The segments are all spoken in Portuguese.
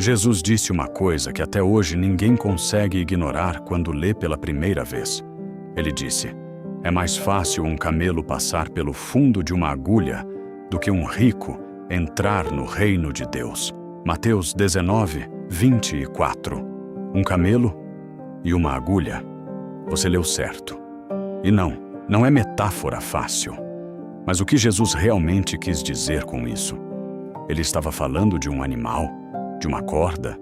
Jesus disse uma coisa que até hoje ninguém consegue ignorar quando lê pela primeira vez. Ele disse: é mais fácil um camelo passar pelo fundo de uma agulha do que um rico entrar no reino de Deus. Mateus 19, 24. Um camelo e uma agulha. Você leu certo. E não é metáfora fácil. Mas o que Jesus realmente quis dizer com isso? Ele estava falando de um animal, de uma corda,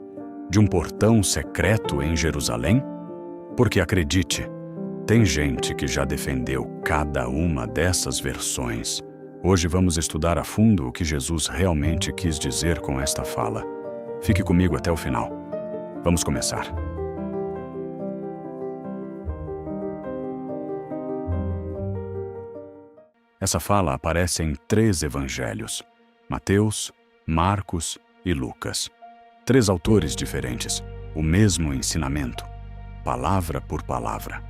de um portão secreto em Jerusalém? Porque acredite, tem gente que já defendeu cada uma dessas versões. Hoje vamos estudar a fundo o que Jesus realmente quis dizer com esta fala. Fique comigo até o final. Vamos começar. Essa fala aparece em 3 evangelhos: Mateus, Marcos e Lucas. 3 autores diferentes, o mesmo ensinamento, palavra por palavra.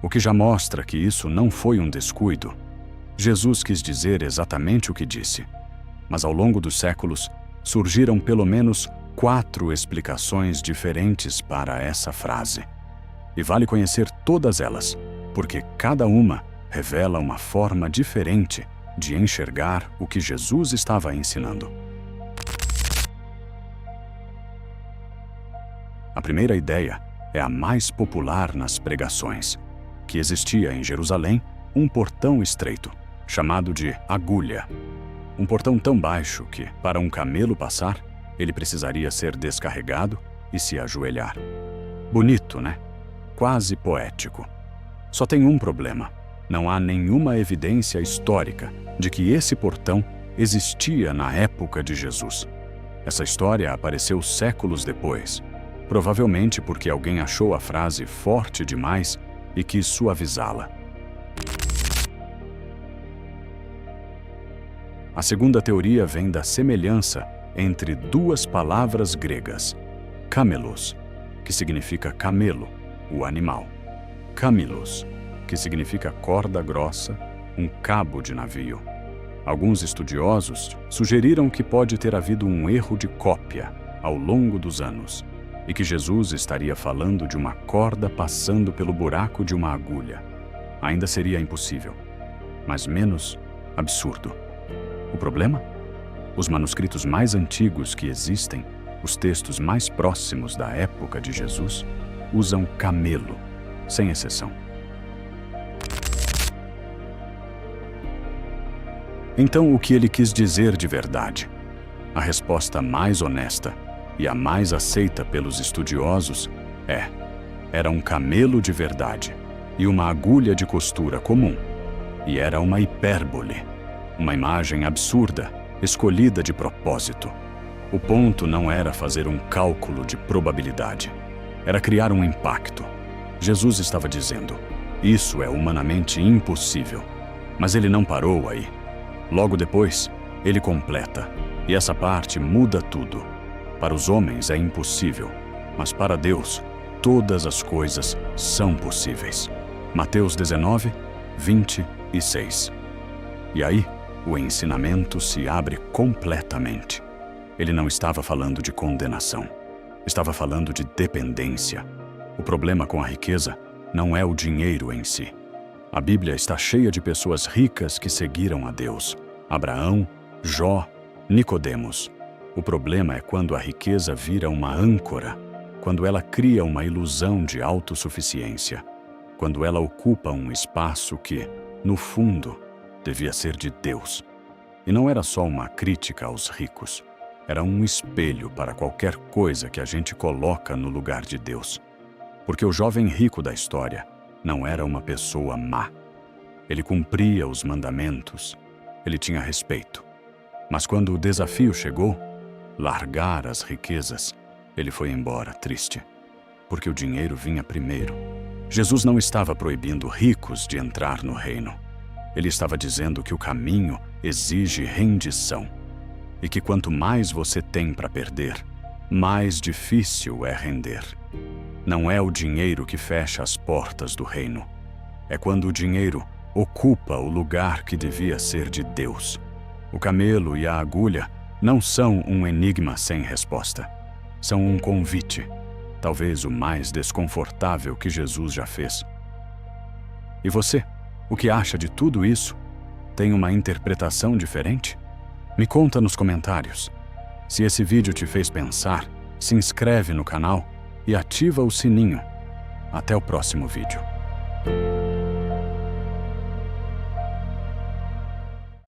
O que já mostra que isso não foi um descuido. Jesus quis dizer exatamente o que disse, mas ao longo dos séculos surgiram pelo menos 4 explicações diferentes para essa frase. E vale conhecer todas elas, porque cada uma revela uma forma diferente de enxergar o que Jesus estava ensinando. A primeira ideia é a mais popular nas pregações, que existia em Jerusalém um portão estreito, chamado de agulha. Um portão tão baixo que, para um camelo passar, ele precisaria ser descarregado e se ajoelhar. Bonito, né? Quase poético. Só tem um problema: não há nenhuma evidência histórica de que esse portão existia na época de Jesus. Essa história apareceu séculos depois, provavelmente porque alguém achou a frase forte demais e quis suavizá-la. A segunda teoria vem da semelhança entre 2 palavras gregas: camelos, que significa camelo, o animal; camilos, que significa corda grossa, um cabo de navio. Alguns estudiosos sugeriram que pode ter havido um erro de cópia ao longo dos anos e que Jesus estaria falando de uma corda passando pelo buraco de uma agulha. Ainda seria impossível, mas menos absurdo. O problema? Os manuscritos mais antigos que existem, os textos mais próximos da época de Jesus, usam camelo, sem exceção. Então, o que ele quis dizer de verdade? A resposta mais honesta e a mais aceita pelos estudiosos era um camelo de verdade e uma agulha de costura comum. E era uma hipérbole, uma imagem absurda, escolhida de propósito. O ponto não era fazer um cálculo de probabilidade, era criar um impacto. Jesus estava dizendo: isso é humanamente impossível. Mas ele não parou aí. Logo depois, ele completa, e essa parte muda tudo. Para os homens é impossível, mas para Deus, todas as coisas são possíveis. Mateus 19, 26. E aí, o ensinamento se abre completamente. Ele não estava falando de condenação, estava falando de dependência. O problema com a riqueza não é o dinheiro em si. A Bíblia está cheia de pessoas ricas que seguiram a Deus: Abraão, Jó, Nicodemos. O problema é quando a riqueza vira uma âncora, quando ela cria uma ilusão de autossuficiência, quando ela ocupa um espaço que, no fundo, devia ser de Deus. E não era só uma crítica aos ricos, era um espelho para qualquer coisa que a gente coloca no lugar de Deus. Porque o jovem rico da história não era uma pessoa má. Ele cumpria os mandamentos, ele tinha respeito. Mas quando o desafio chegou, largar as riquezas, ele foi embora triste, porque o dinheiro vinha primeiro. Jesus não estava proibindo ricos de entrar no reino. Ele estava dizendo que o caminho exige rendição e que quanto mais você tem para perder, mais difícil é render. Não é o dinheiro que fecha as portas do reino. É quando o dinheiro ocupa o lugar que devia ser de Deus. O camelo e a agulha não são um enigma sem resposta. são um convite, talvez o mais desconfortável que Jesus já fez. E você, o que acha de tudo isso? Tem uma interpretação diferente? Me conta nos comentários. Se esse vídeo te fez pensar, se inscreve no canal e ativa o sininho. Até o próximo vídeo.